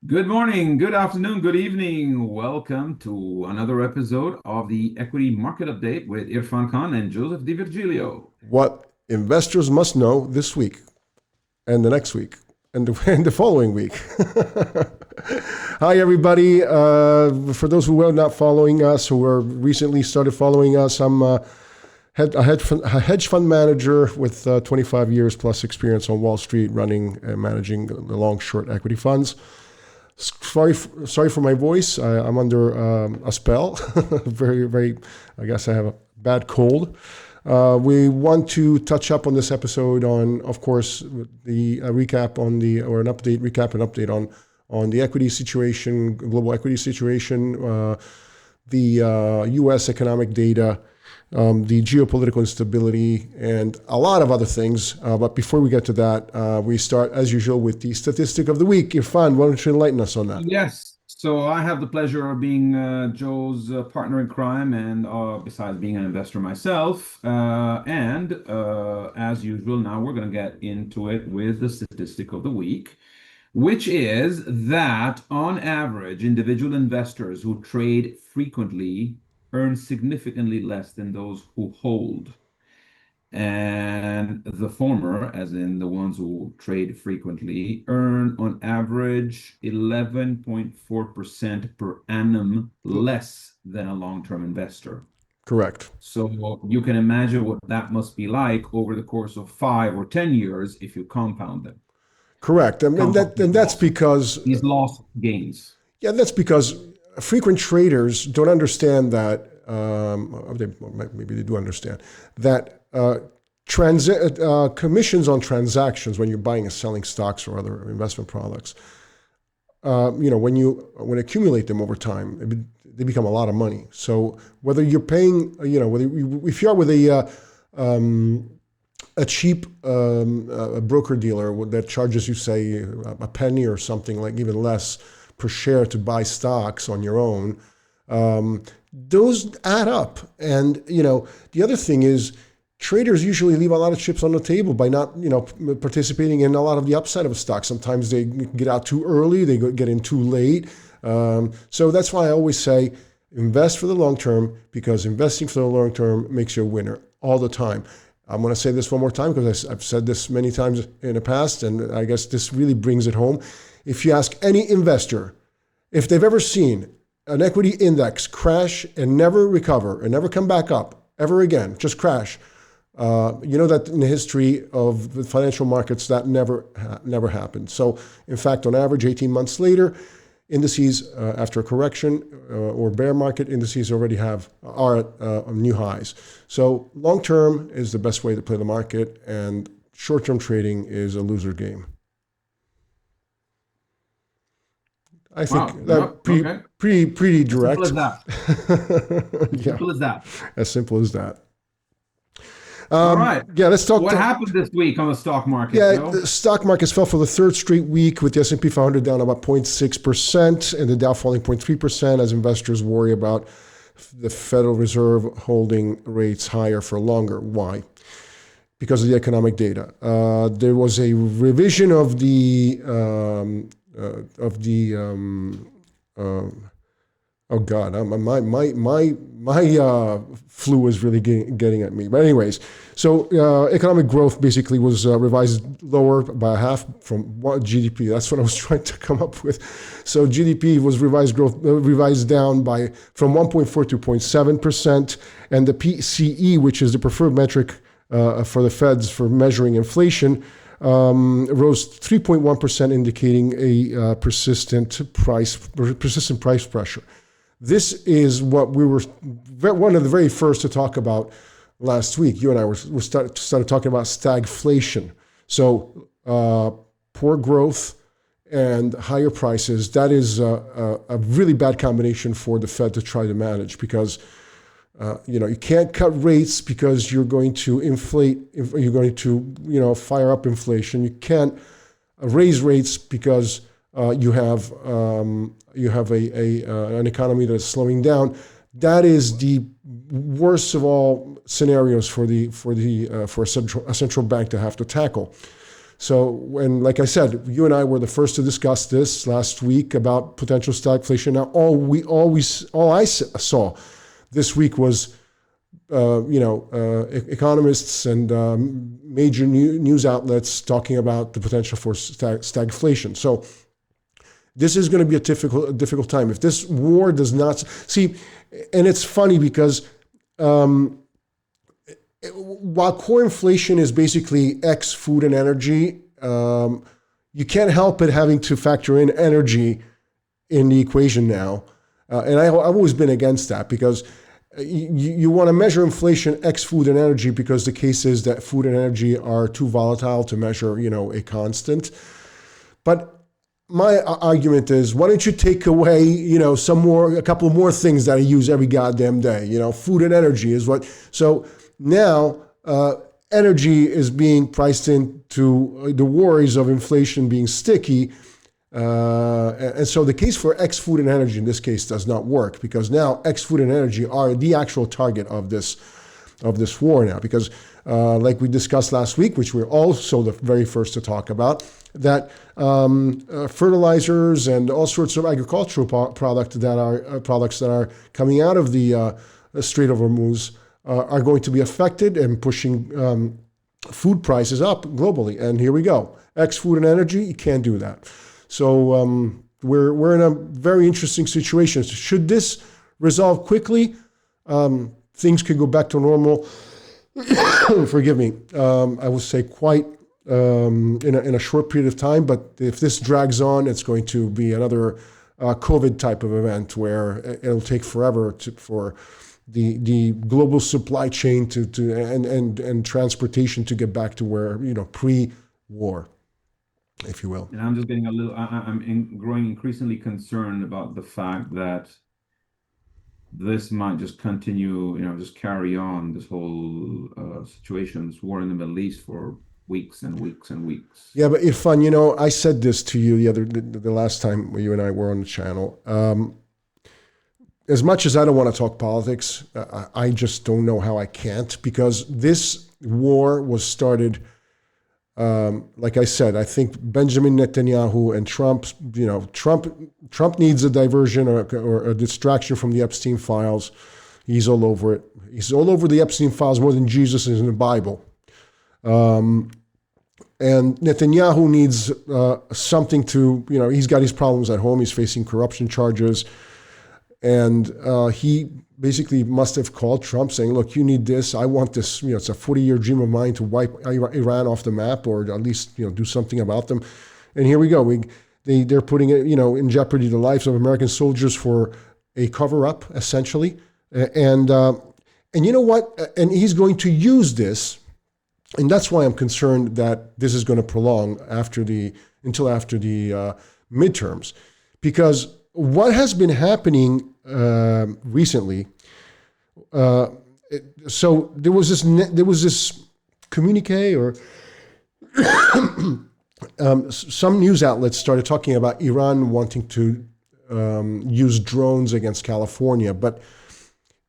Good morning, good afternoon, good evening. Welcome to another episode of the Equity Market Update with Irfan Khan and Joseph DiVirgilio. What investors must know this week and the next week and and the following week. Hi, everybody. For those who are not following us, who are recently started following us, I'm a hedge fund manager with 25 years plus experience on Wall Street running and managing the long short equity funds. Sorry for my voice. I'm under a spell. very. I guess I have a bad cold. We want to touch up on this episode on, of course, the recap on the or an update, recap and update on the equity situation, global equity situation, the U.S. economic data, the geopolitical instability, and a lot of other things. But before we get to that, we start, as usual, with the statistic of the week. Irfan, why don't you enlighten us on that? Yes, so I have the pleasure of being Joe's partner in crime, and besides being an investor myself, as usual, now we're going to get into it with the statistic of the week, which is that on average, individual investors who trade frequently earn significantly less than those who hold. And the former, as in the ones who trade frequently, earn on average 11.4% per annum less than a long-term investor. Correct. So you can imagine what that must be like over the course of 5 or 10 years if you compound them. Correct. And that's because These lost gains. that's because frequent traders don't understand that. Maybe they do understand that commissions on transactions when you're buying and selling stocks or other investment products. When you accumulate them over time, they become a lot of money. So whether you're paying, if you are with a cheap broker dealer that charges you, say, a penny or something, like even less per share to buy stocks on your own, those add up. And the other thing is, traders usually leave a lot of chips on the table by not participating in a lot of the upside of a stock. Sometimes they get out too early, they get in too late. So that's why I always say invest for the long term, because investing for the long term makes you a winner all the time. I'm going to say this one more time because I've said this many times in the past, and I guess this really brings it home. If you ask any investor if they've ever seen an equity index crash and never recover and never come back up ever again, just crash, that in the history of the financial markets, that never happened. So, in fact, on average, 18 months later, indices after a correction or bear market, indices already are at new highs. So, long term is the best way to play the market, and short term trading is a loser game. I think pretty direct. As simple as that. Simple as that. As simple as that. All right. Yeah, let's talk. What happened this week on the stock market? The stock markets fell for the third straight week, with the S&P 500 down about 0.6% and the Dow falling 0.3% as investors worry about the Federal Reserve holding rates higher for longer. Why? Because of the economic data. There was a revision of the oh God, my flu is really getting at me. But anyways, so economic growth basically was revised lower by a half from GDP. That's what I was trying to come up with. So GDP was revised down from 1.4 to 0.7%, and the PCE, which is the preferred metric for the Feds for measuring inflation, rose 3.1%, indicating a persistent price pressure. This is what we were one of the very first to talk about last week. You and I started talking about stagflation. So poor growth and higher prices. That is a really bad combination for the Fed to try to manage, because you can't cut rates because you're going to inflate. You're going to fire up inflation. You can't raise rates because you have an economy that's slowing down. That is the worst of all scenarios for a central bank to have to tackle. So, and like I said, you and I were the first to discuss this last week about potential stagflation. Now, all I saw this week was, economists and major news outlets talking about the potential for stagflation. So, this is going to be a difficult time. If this war does not see, and it's funny because while core inflation is basically X food and energy, you can't help but having to factor in energy in the equation now. And I've always been against that because you want to measure inflation X food and energy because the case is that food and energy are too volatile to measure, a constant. But my argument is, why don't you take away, a couple more things that I use every goddamn day? Food and energy is what. So now energy is being priced into the worries of inflation being sticky. And so the case for X food and energy in this case does not work because now X food and energy are the actual target of this war now. Because like we discussed last week, which we're also the very first to talk about, that fertilizers and all sorts of agricultural products that are coming out of the Strait of Hormuz are going to be affected and pushing food prices up globally. And here we go. X food and energy, you can't do that. So we're in a very interesting situation. Should this resolve quickly, things could go back to normal. Forgive me. I would say quite in a short period of time. But if this drags on, it's going to be another COVID type of event where it'll take forever for the global supply chain and transportation to get back to where pre-war, if you will. And I'm just getting growing increasingly concerned about the fact that this might just continue, just carry on this whole situation, this war in the Middle East for weeks and weeks and weeks. Yeah, but Irfan, I said this to you the last time you and I were on the channel. As much as I don't want to talk politics, I just don't know how I can't, because this war was started, like I said, I think Benjamin Netanyahu and Trump needs a diversion or a distraction from the Epstein files. He's all over it. He's all over the Epstein files more than Jesus is in the Bible. And Netanyahu needs something to, he's got his problems at home. He's facing corruption charges. And he basically must have called Trump saying, look, you need this. I want this. It's a 40-year dream of mine to wipe Iran off the map, or at least, do something about them. And here we go. They're putting it, in jeopardy the lives of American soldiers for a cover-up, essentially. And you know what? And he's going to use this. And that's why I'm concerned that this is going to prolong until after the midterms, because what has been happening recently? So there was this communique, or some news outlets started talking about Iran wanting to use drones against California, but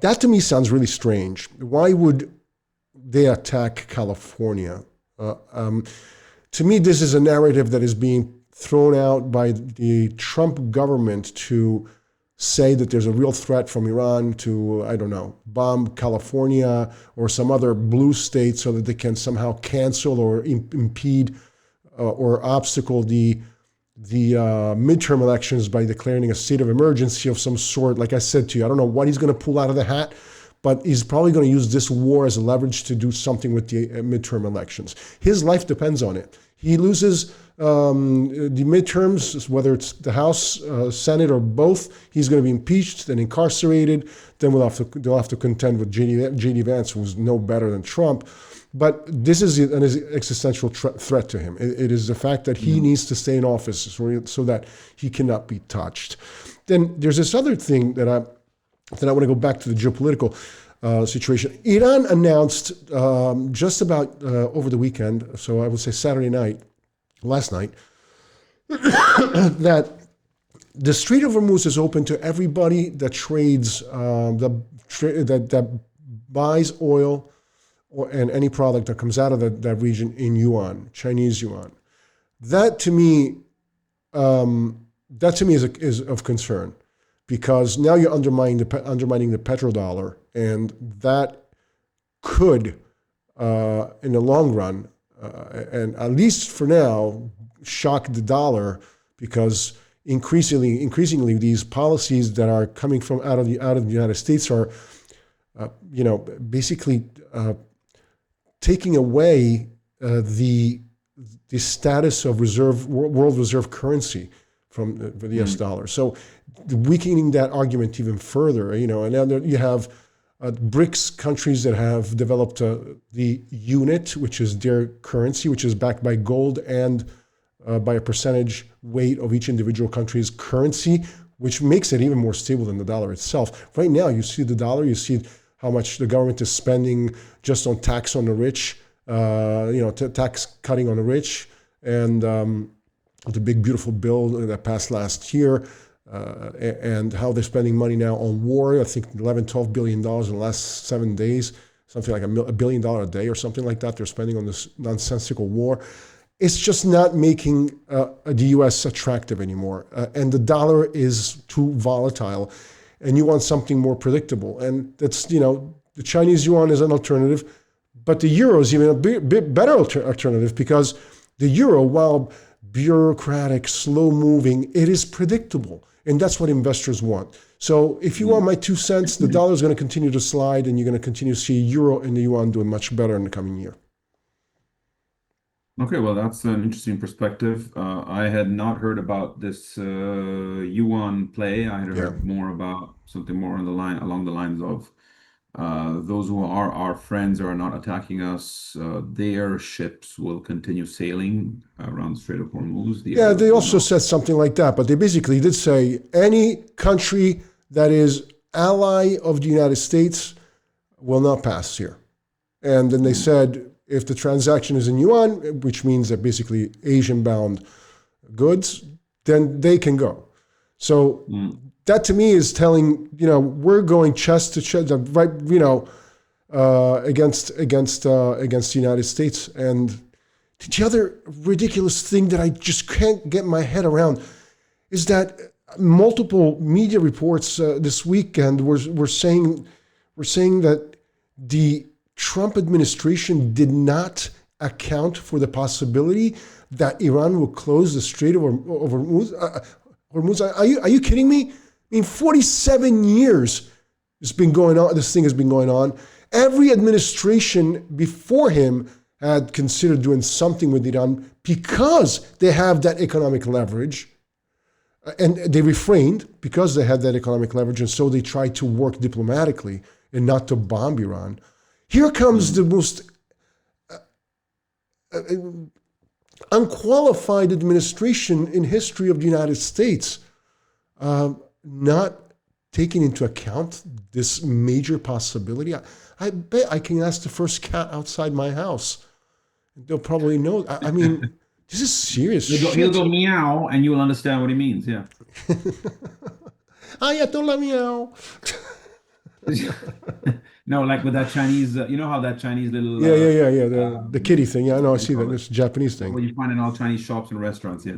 that to me sounds really strange. Why would they attack California? To me, this is a narrative that is being thrown out by the Trump government to say that there's a real threat from Iran to, I don't know, bomb California or some other blue state so that they can somehow cancel or impede or obstacle the midterm elections by declaring a state of emergency of some sort. Like I said to you, I don't know what he's going to pull out of the hat, but he's probably going to use this war as a leverage to do something with the midterm elections. His life depends on it. He loses the midterms, whether it's the House, Senate, or both, he's going to be impeached and incarcerated. Then they'll have to contend with J.D. Vance, who's no better than Trump. But this is an existential threat to him. It is the fact that he needs to stay in office so that he cannot be touched. Then there's this other thing that I want to go back to the geopolitical situation. Iran announced just about over the weekend, so I would say Saturday night, last night, that the Strait of Hormuz is open to everybody that trades, that buys oil and any product that comes out of that region in yuan, Chinese yuan. That to me, is of concern, because now you're undermining the petrodollar, and that could, in the long run, and at least for now, shock the dollar, because increasingly these policies that are coming from out of the United States are, basically taking away the status of world reserve currency from the US dollar. So weakening that argument even further, and now you have BRICS countries that have developed the unit, which is their currency, which is backed by gold and by a percentage weight of each individual country's currency, which makes it even more stable than the dollar itself. Right now, you see the dollar, you see how much the government is spending just on tax on the rich, tax cutting on the rich, and the big beautiful bill that passed last year, and how they're spending money now on war. I think $11-12 billion in the last 7 days, something like $1 billion a day or something like that. They're spending on this nonsensical war. It's just not making the U.S. attractive anymore, and the dollar is too volatile, and you want something more predictable. And that's, the Chinese yuan is an alternative, but the euro is even a bit better alternative, because the euro, while bureaucratic, slow-moving, it is predictable, and that's what investors want. So if you want my 2 cents, the dollar is going to continue to slide, and you're going to continue to see euro and the yuan doing much better in the coming year. Okay, well, that's an interesting perspective. I had not heard about this yuan play. I had heard more about something more along the lines of those who are our friends or are not attacking us, their ships will continue sailing around the Strait of Hormuz. They also said something like that, but they basically did say any country that is ally of the United States will not pass here. And then they said, if the transaction is in yuan, which means that basically Asian-bound goods, then they can go. So that to me is telling, we're going chest to chest, right, against the United States. And the other ridiculous thing that I just can't get my head around is that multiple media reports this weekend were saying that the Trump administration did not account for the possibility that Iran will close the Strait of Hormuz. Are you kidding me? I mean, 47 years it's been going on. This thing has been going on. Every administration before him had considered doing something with Iran because they have that economic leverage, and they refrained because they had that economic leverage, and so they tried to work diplomatically and not to bomb Iran. Here comes the most unqualified administration in history of the United States, not taking into account this major possibility. I bet I can ask the first cat outside my house. They'll probably know. I mean, this is serious shit. He'll go meow, and you will understand what he means, yeah. Ayatollah meow. No, like with that Chinese, you know how that Chinese little... The kitty thing. Yeah, I know, I see that. It's a Japanese thing. What you find in all Chinese shops and restaurants, yeah.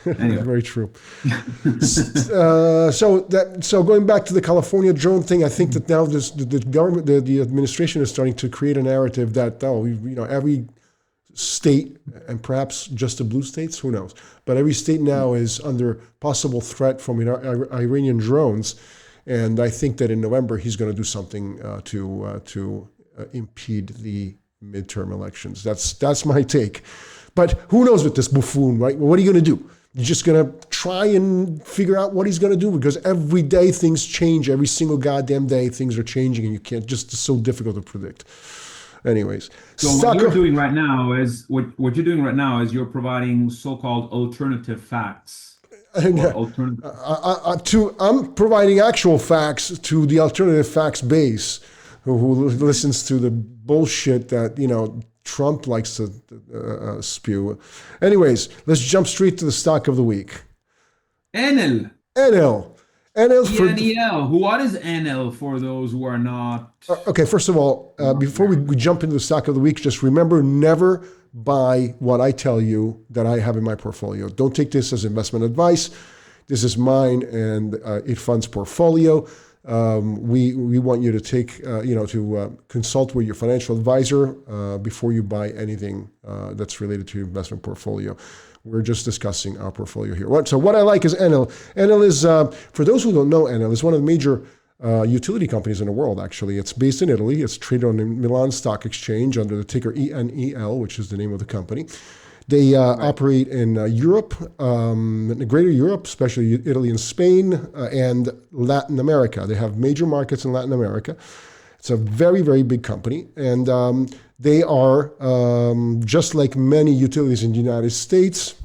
Anyway. Very true. So going back to the California drone thing, I think that now the government, the administration is starting to create a narrative that, every state, and perhaps just the blue states, who knows, but every state now is under possible threat from Iranian drones. And I think that in November, he's going to do something to impede the midterm elections. That's my take. But who knows with this buffoon, right? Well, what are you going to do? You're just going to try and figure out what he's going to do, because every day things change. Every single goddamn day things are changing, and you can't, it's so difficult to predict. Anyways. So what you're doing right now is you're providing so-called alternative facts. I'm providing actual facts to the alternative facts base, who listens to the bullshit that Trump likes to spew. Anyways, let's jump straight to the stock of the week. Enel. Enel for ENEL. What is Enel for those who are not okay. First of all, before aware? we jump into the stock of the week, just remember never buy what I tell you that I have in my portfolio. Don't take this as investment advice. This is mine and it funds portfolio. We want you to take to consult with your financial advisor before you buy anything that's related to your investment portfolio. We're just discussing our portfolio here. So what I like is Enel. Enel is, for those who don't know, Enel is one of the major utility companies in the world, actually. It's based in Italy. It's traded on the Milan Stock Exchange under the ticker ENEL, which is the name of the company. They operate in Europe, in Greater Europe, especially Italy and Spain, and Latin America. They have major markets in Latin America. It's a very, very big company. And they are, just like many utilities in the United States,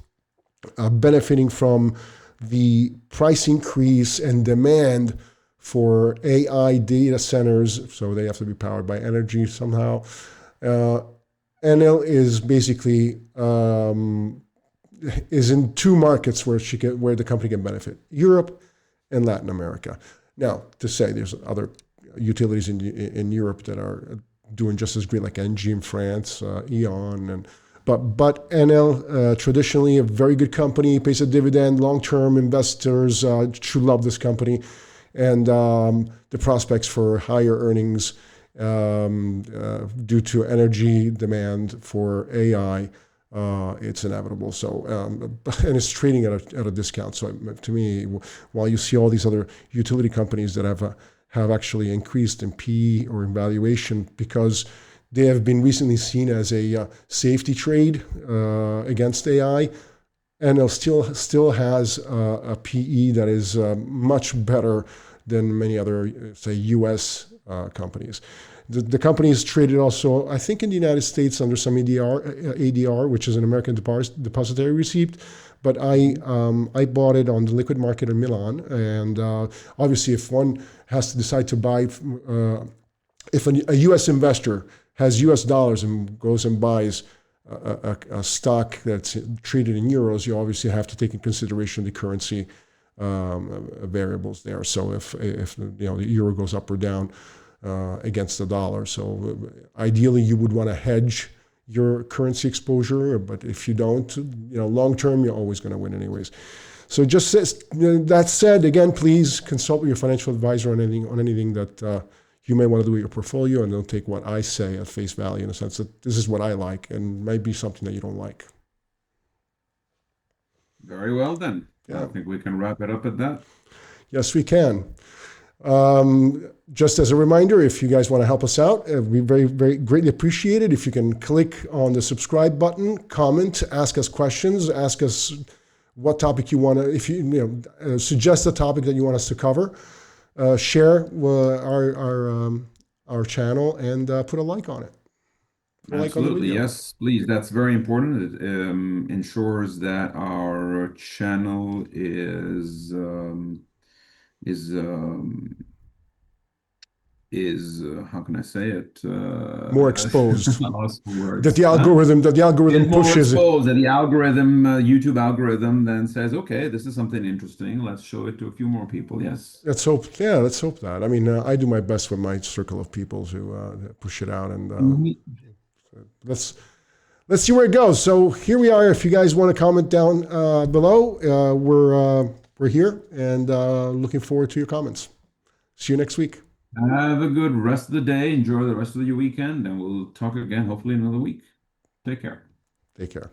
benefiting from the price increase and demand for AI data centers. So they have to be powered by energy somehow. Enel is basically is in two markets where where the company can benefit: Europe and Latin America. Now, to say there's other utilities in Europe that are doing just as great, like Engie in France, E.ON, but Enel, traditionally a very good company, pays a dividend. Long-term investors should love this company, and the prospects for higher earnings due to energy demand for AI, it's inevitable. So, and it's trading at a discount. So, to me, while you see all these other utility companies that have actually increased in PE or in valuation because they have been recently seen as a safety trade against AI, Enel still has a PE that is much better than many other, say, U.S. Companies. The company is traded also, I think, in the United States under some ADR, which is an American Depository Receipt. But I bought it on the liquid market in Milan. And obviously, if one has to decide to buy, if a U.S. investor has U.S. dollars and goes and buys a stock that's traded in euros, you obviously have to take in consideration the currency variables there. So if the euro goes up or down against the dollar, so ideally you would want to hedge your currency exposure. But if you don't, long term, you're always going to win anyways. So just that said, again, please consult with your financial advisor on anything that you may want to do with your portfolio, and don't take what I say at face value in the sense that this is what I like and might be something that you don't like. Very well then. Yeah. I think we can wrap it up at that. Yes, we can. Just as a reminder, if you guys want to help us out, we very, very greatly appreciate it if you can click on the subscribe button, comment, ask us questions, ask us what topic you want to, if suggest a topic that you want us to cover, share our channel, and put a like on it. Absolutely, yes, please. That's very important. It ensures that our channel is how can I say it? More exposed. I lost the words. That the algorithm Is more pushes it. exposed, and the algorithm, YouTube algorithm, then says, "Okay, this is something interesting. Let's show it to a few more people." Yes. Let's hope. Yeah, let's hope that. I mean, I do my best with my circle of people to push it out, and let's see where it goes. So here we are. If you guys want to comment down below, we're here and looking forward to your comments. See you next week. Have a good rest of the day. Enjoy the rest of your weekend, and we'll talk again hopefully in another week. Take care. Take care.